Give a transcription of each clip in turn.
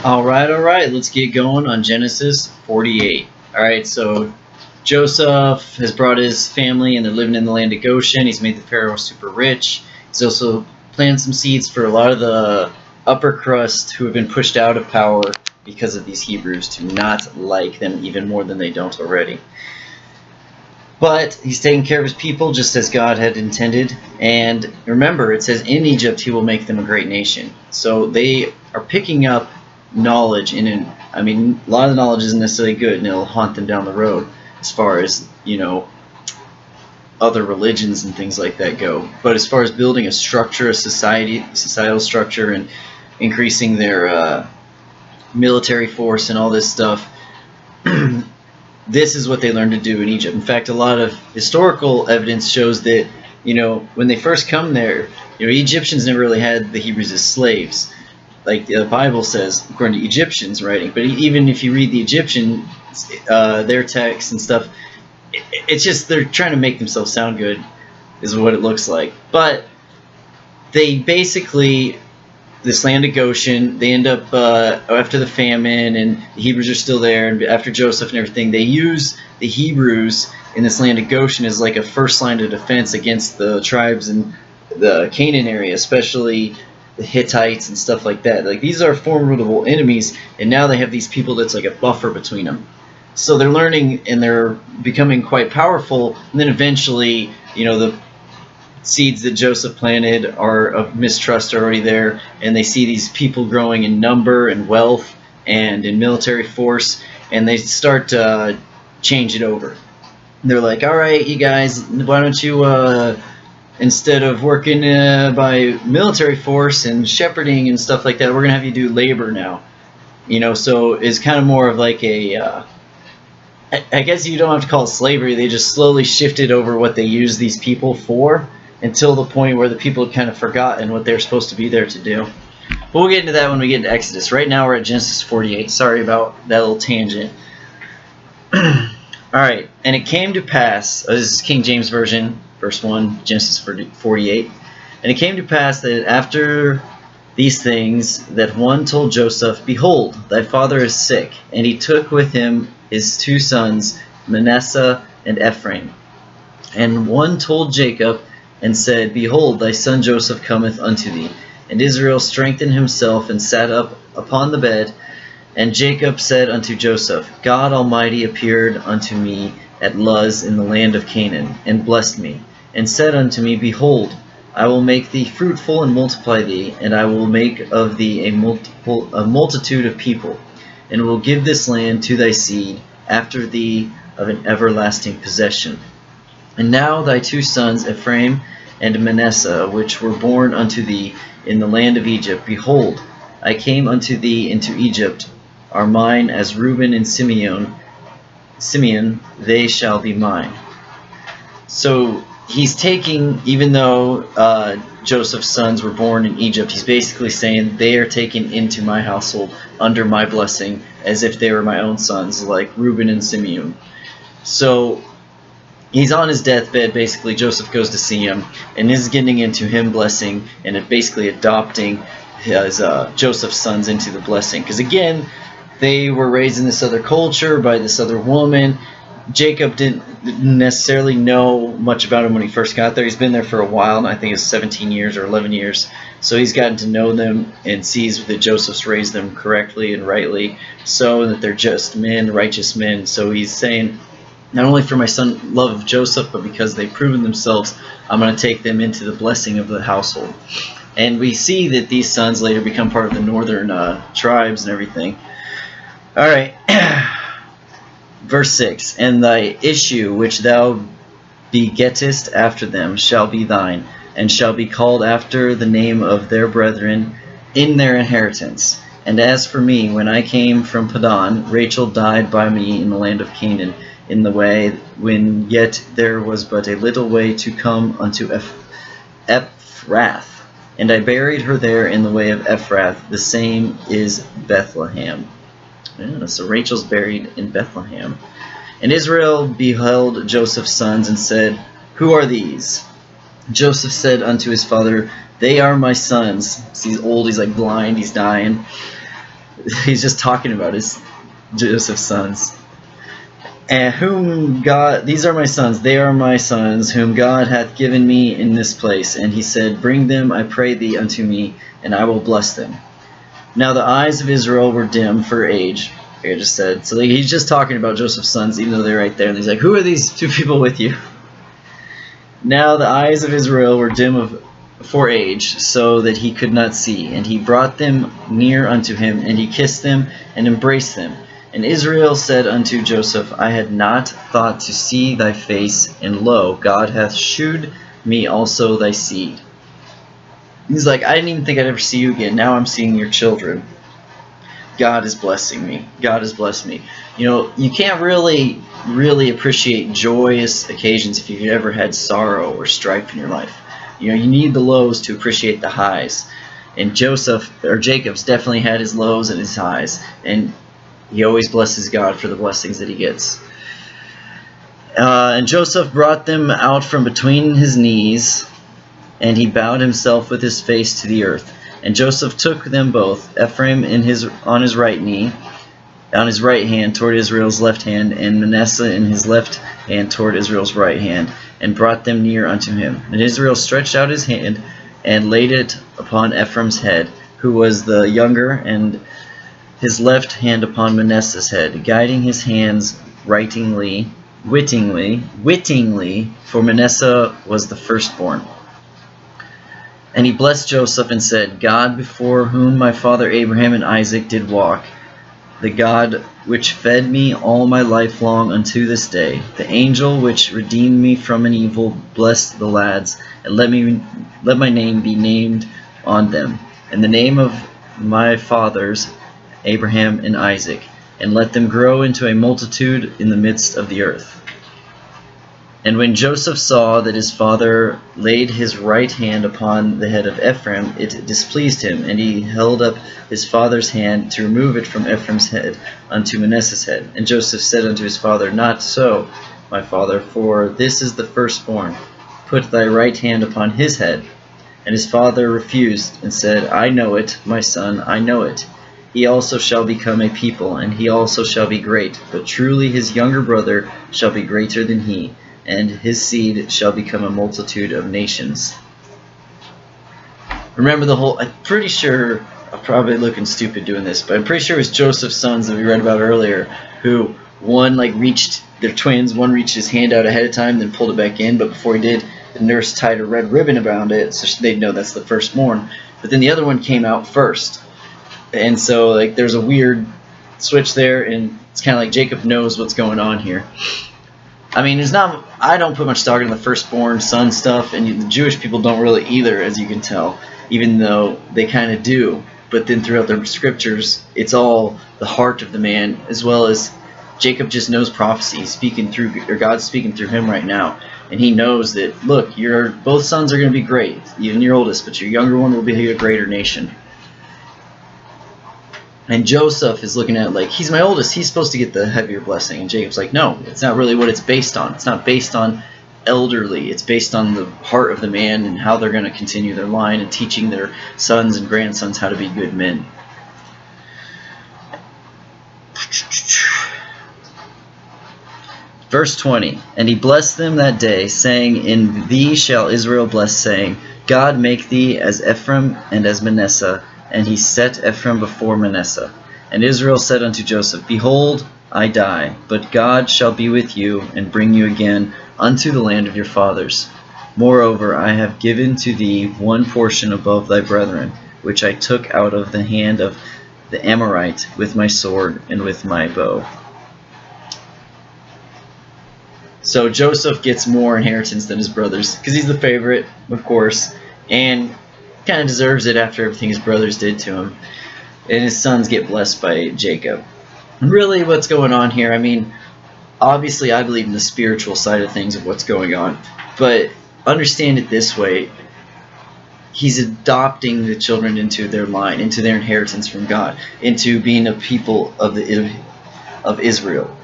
All right, let's get going on Genesis 48. All right, so Joseph has brought his family and they're living in the land of Goshen. He's made the Pharaoh super rich. He's also planted some seeds for a lot of the upper crust who have been pushed out of power because of these Hebrews to not like them even more than they don't already. But he's taking care of his people just as God had intended. And remember, it says in Egypt he will make them a great nation. So they are picking up knowledge I mean, a lot of the knowledge isn't necessarily good and it'll haunt them down the road as far as, other religions and things like that go. But as far as building a structure, a societal structure, and increasing their military force and all this stuff, this is what they learned to do in Egypt. In fact, a lot of historical evidence shows that, when they first come there, Egyptians never really had the Hebrews as slaves. Like the Bible says, according to Egyptians writing. But even if you read the Egyptian, their texts and stuff, it's just they're trying to make themselves sound good, is what it looks like. But they basically, this land of Goshen, they end up, after the famine, and the Hebrews are still there, and after Joseph and everything, they use the Hebrews in this land of Goshen as like a first line of defense against the tribes in the Canaan area, especially the Hittites and stuff like that. Like, these are formidable enemies, and now they have these people that's like a buffer between them. So they're learning and they're becoming quite powerful, and then eventually, the seeds that Joseph planted are of mistrust already there, and they see these people growing in number and wealth and in military force, and they start to change it over. They're like, all right, you guys, why don't you instead of working by military force and shepherding and stuff like that, we're gonna have you do labor now. So it's kind of more of like a I guess you don't have to call it slavery. They just slowly shifted over what they use these people for, until the point where the people had kind of forgotten what they're supposed to be there to do. But we'll get into that when we get into Exodus. Right now we're at Genesis 48. Sorry about that little tangent. Alright, and it came to pass, this is King James Version, verse 1, Genesis 48. And it came to pass that after these things, that one told Joseph, Behold, thy father is sick. And he took with him his 2 sons, Manasseh and Ephraim. And one told Jacob, and said, Behold, thy son Joseph cometh unto thee. And Israel strengthened himself, and sat up upon the bed. And Jacob said unto Joseph, God Almighty appeared unto me at Luz in the land of Canaan, and blessed me, and said unto me, Behold, I will make thee fruitful and multiply thee, and I will make of thee a multitude of people, and will give this land to thy seed after thee of an everlasting possession. And now thy 2 sons, Ephraim and Manasseh, which were born unto thee in the land of Egypt, behold, I came unto thee into Egypt, are mine as Reuben and Simeon, they shall be mine. So he's taking, even though Joseph's sons were born in Egypt, he's basically saying they are taken into my household under my blessing as if they were my own sons, like Reuben and Simeon. So he's on his deathbed, basically. Joseph goes to see him, and is getting into him blessing, and basically adopting his Joseph's sons into the blessing. Because again, they were raised in this other culture by this other woman. Jacob didn't necessarily know much about him when he first got there. He's been there for a while, and I think it's 17 years or 11 years. So he's gotten to know them and sees that Joseph's raised them correctly and rightly, so that they're just men, righteous men. So he's saying, not only for my son love of Joseph, but because they've proven themselves, I'm going to take them into the blessing of the household. And we see that these sons later become part of the northern tribes and everything. Alright, verse 6, And thy issue which thou begettest after them shall be thine, and shall be called after the name of their brethren in their inheritance. And as for me, when I came from Padan, Rachel died by me in the land of Canaan, in the way when yet there was but a little way to come unto Ephrath. And I buried her there in the way of Ephrath, the same is Bethlehem. Yeah, so Rachel's buried in Bethlehem. And Israel beheld Joseph's sons, and said, Who are these? Joseph said unto his father, They are my sons. So he's old, he's like blind, he's dying. He's just talking about his Joseph's sons. And whom God, these are my sons, they are my sons, whom God hath given me in this place. And he said, bring them, I pray thee, unto me, and I will bless them. Now the eyes of Israel were dim for age. Like I just said. So like, he's just talking about Joseph's sons, even though they're right there. And he's like, who are these two people with you? Now the eyes of Israel were dim for age, so that he could not see. And he brought them near unto him, and he kissed them, and embraced them. And Israel said unto Joseph, I had not thought to see thy face, and lo, God hath shewed me also thy seed. He's like, I didn't even think I'd ever see you again. Now I'm seeing your children. God is blessing me. God has blessed me. You know, you can't really appreciate joyous occasions if you've ever had sorrow or strife in your life. You know, you need the lows to appreciate the highs. And Jacob's definitely had his lows and his highs. And he always blesses God for the blessings that he gets. And Joseph brought them out from between his knees, and he bowed himself with his face to the earth. And Joseph took them both, Ephraim on his right knee, on his right hand toward Israel's left hand, and Manasseh in his left hand toward Israel's right hand, and brought them near unto him. And Israel stretched out his hand, and laid it upon Ephraim's head, who was the younger, and his left hand upon Manasseh's head, guiding his hands wittingly, for Manasseh was the firstborn. And he blessed Joseph and said, God, before whom my father Abraham and Isaac did walk, the God which fed me all my life long unto this day, the angel which redeemed me from an evil, bless the lads, and let my name be named on them, and the name of my fathers Abraham and Isaac, and let them grow into a multitude in the midst of the earth. And when Joseph saw that his father laid his right hand upon the head of Ephraim, it displeased him, and he held up his father's hand to remove it from Ephraim's head unto Manasseh's head. And Joseph said unto his father, Not so, my father, for this is the firstborn. Put thy right hand upon his head. And his father refused, and said, I know it, my son, I know it. He also shall become a people, and he also shall be great. But truly his younger brother shall be greater than he, and his seed shall become a multitude of nations. Remember I'm pretty sure, I'm probably looking stupid doing this, but I'm pretty sure it was Joseph's sons that we read about earlier, who they're twins, one reached his hand out ahead of time, then pulled it back in, but before he did, the nurse tied a red ribbon around it, so they'd know that's the firstborn. But then the other one came out first. And so like there's a weird switch there, and it's kind of like Jacob knows what's going on here. I mean, I don't put much stock in the firstborn son stuff, and the Jewish people don't really either, as you can tell, even though they kind of do. But then throughout the scriptures, it's all the heart of the man, as well as Jacob just knows prophecy. God's speaking through him right now. And he knows that, look, both sons are going to be great, even your oldest, but your younger one will be a greater nation. And Joseph is looking at it like, he's my oldest, he's supposed to get the heavier blessing. And Jacob's like, no, it's not really what it's based on. It's not based on elderly. It's based on the heart of the man and how they're going to continue their line and teaching their sons and grandsons how to be good men. Verse 20, And he blessed them that day, saying, In thee shall Israel bless, saying, God make thee as Ephraim and as Manasseh. And he set Ephraim before Manasseh. And Israel said unto Joseph, Behold, I die, but God shall be with you, and bring you again unto the land of your fathers. Moreover, I have given to thee one portion above thy brethren, which I took out of the hand of the Amorite with my sword and with my bow. So Joseph gets more inheritance than his brothers, because he's the favorite, of course, and kind of deserves it after everything his brothers did to him. And his sons get blessed by Jacob. Really, what's going on here, I mean, obviously I believe in the spiritual side of things of what's going on, but understand it this way. He's adopting the children into their line, into their inheritance from God, into being a people of Israel.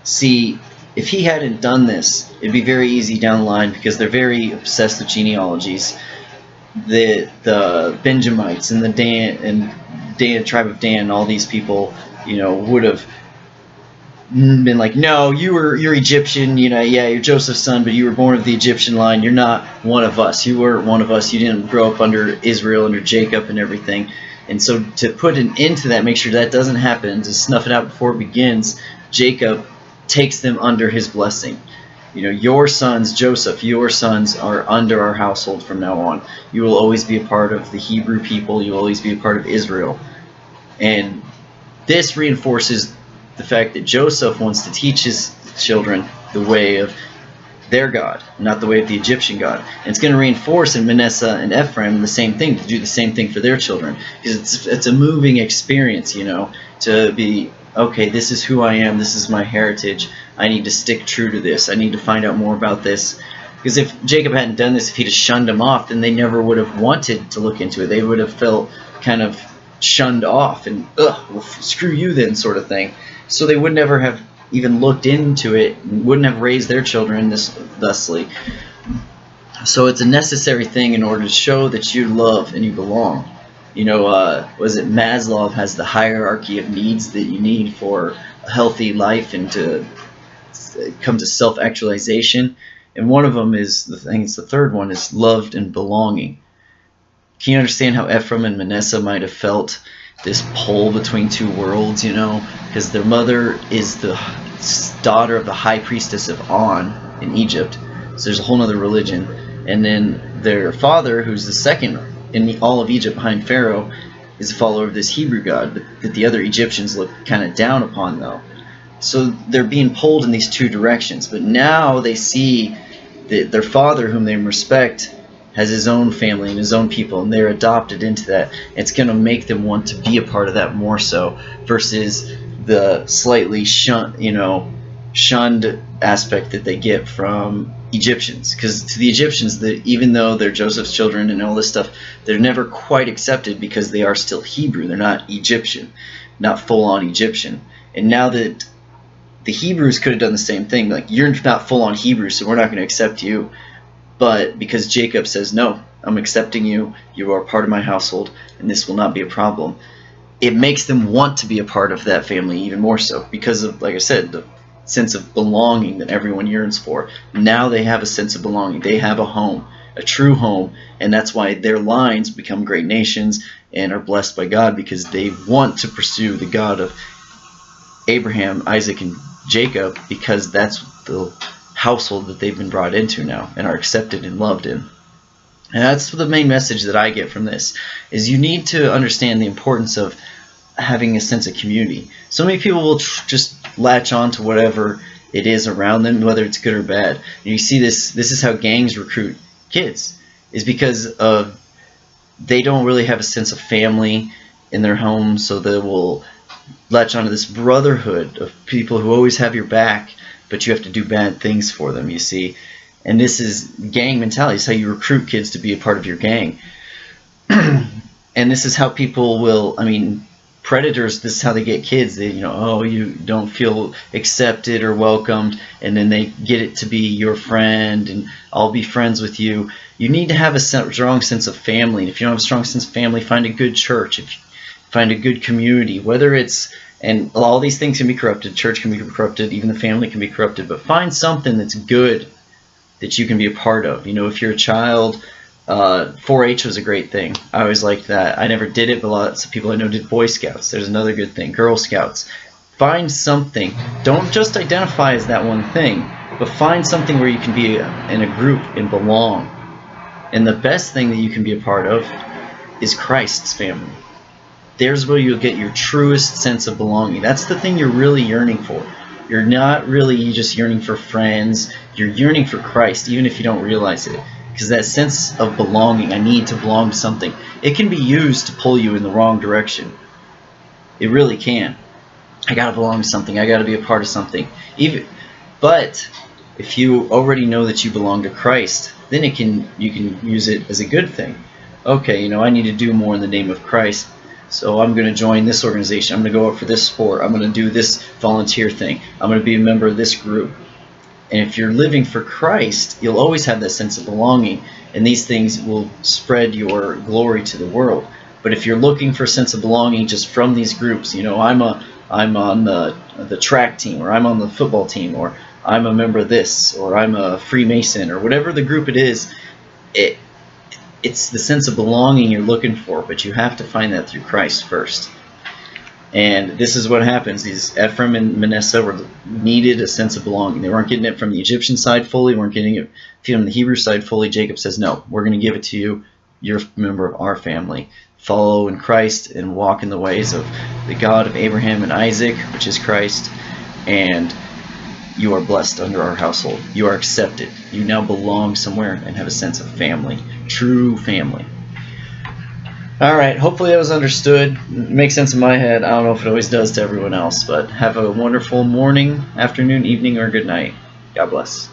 See, if he hadn't done this, it'd be very easy down the line, because they're very obsessed with genealogies. The Benjamites and the Dan, tribe of Dan, all these people, you know, would have been like, no, you're Egyptian, you know, yeah, you're Joseph's son, but you were born of the Egyptian line. You're not one of us. You weren't one of us. You didn't grow up under Israel, under Jacob and everything. And so to put an end to that, make sure that doesn't happen, to snuff it out before it begins, Jacob takes them under his blessing. You know, your sons, Joseph, your sons are under our household from now on. You will always be a part of the Hebrew people. You will always be a part of Israel. And this reinforces the fact that Joseph wants to teach his children the way of their God, not the way of the Egyptian God. And it's going to reinforce in Manasseh and Ephraim the same thing, to do the same thing for their children. Because it's a moving experience, you know, to be, okay, this is who I am, this is my heritage, I need to stick true to this, I need to find out more about this. Because if Jacob hadn't done this, if he'd have shunned them off, then they never would have wanted to look into it. They would have felt kind of shunned off and, ugh, well, screw you then, sort of thing. So they would never have even looked into it, and wouldn't have raised their children thusly. So it's a necessary thing in order to show that you love and you belong. You know, was it Maslow has the hierarchy of needs that you need for a healthy life and to come to self-actualization. And one of them is, I think it's the third one, is loved and belonging. Can you understand how Ephraim and Manasseh might have felt this pull between two worlds, you know? Because their mother is the daughter of the high priestess of On in Egypt. So there's a whole other religion. And then their father, who's the second in all of Egypt behind Pharaoh, is a follower of this Hebrew god that the other Egyptians look kind of down upon, though. So they're being pulled in these two directions. But now they see that their father, whom they respect, has his own family and his own people, and they're adopted into that. It's going to make them want to be a part of that more so, versus the slightly shunned aspect that they get from Egyptians. Because to the Egyptians, even though they're Joseph's children and all this stuff, they're never quite accepted because they are still Hebrew. They're not Egyptian, not full-on Egyptian. And now that the Hebrews could have done the same thing, like, you're not full-on Hebrew, so we're not going to accept you. But because Jacob says, no, I'm accepting you, you are part of my household, and this will not be a problem, it makes them want to be a part of that family even more so, because of, like I said, the sense of belonging that everyone yearns for. Now they have a sense of belonging. They have a home, a true home, and that's why their lines become great nations and are blessed by God, because they want to pursue the God of Abraham, Isaac, and Jacob, because that's the household that they've been brought into now and are accepted and loved in. And that's the main message that I get from this, is you need to understand the importance of having a sense of community. So many people will just latch on to whatever it is around them, whether it's good or bad. And you see this is how gangs recruit kids, is because of they don't really have a sense of family in their home, so they will latch onto this brotherhood of people who always have your back, but you have to do bad things for them, you see. And this is gang mentality. It's how you recruit kids to be a part of your gang. And this is how people will, I mean, predators, this is how they get kids. They, oh, you don't feel accepted or welcomed, and then they get it to be your friend, and I'll be friends with you. You need to have a strong sense of family. If you don't have a strong sense of family, find a good church. If you find a good community, whether it's, and all these things can be corrupted, church can be corrupted, even the family can be corrupted, but find something that's good that you can be a part of. If you're a child, 4-H was a great thing. I always liked that. I never did it, but lots of people I know did Boy Scouts. There's another good thing. Girl Scouts. Find something. Don't just identify as that one thing, but find something where you can be in a group and belong. And the best thing that you can be a part of is Christ's family. There's where you'll get your truest sense of belonging. That's the thing you're really yearning for. You're not really just yearning for friends. You're yearning for Christ, even if you don't realize it. Because that sense of belonging, I need to belong to something, it can be used to pull you in the wrong direction. It really can. I gotta belong to something. I gotta be a part of something. But if you already know that you belong to Christ, then you can use it as a good thing. Okay, I need to do more in the name of Christ. So I'm going to join this organization. I'm going to go out for this sport. I'm going to do this volunteer thing. I'm going to be a member of this group. And if you're living for Christ, you'll always have that sense of belonging. And these things will spread your glory to the world. But if you're looking for a sense of belonging just from these groups, you know, I'm on the track team, or I'm on the football team, or I'm a member of this, or I'm a Freemason, or whatever the group it is, it's the sense of belonging you're looking for, but you have to find that through Christ first. And this is what happens. These Ephraim and Manasseh needed a sense of belonging. They weren't getting it from the Egyptian side fully, weren't getting it from the Hebrew side fully. Jacob says, no, we're going to give it to you. You're a member of our family. Follow in Christ and walk in the ways of the God of Abraham and Isaac, which is Christ, and you are blessed under our household. You are accepted. You now belong somewhere and have a sense of family, true family. All right, hopefully that was understood. It makes sense in my head. I don't know if it always does to everyone else, but have a wonderful morning, afternoon, evening, or good night. God bless.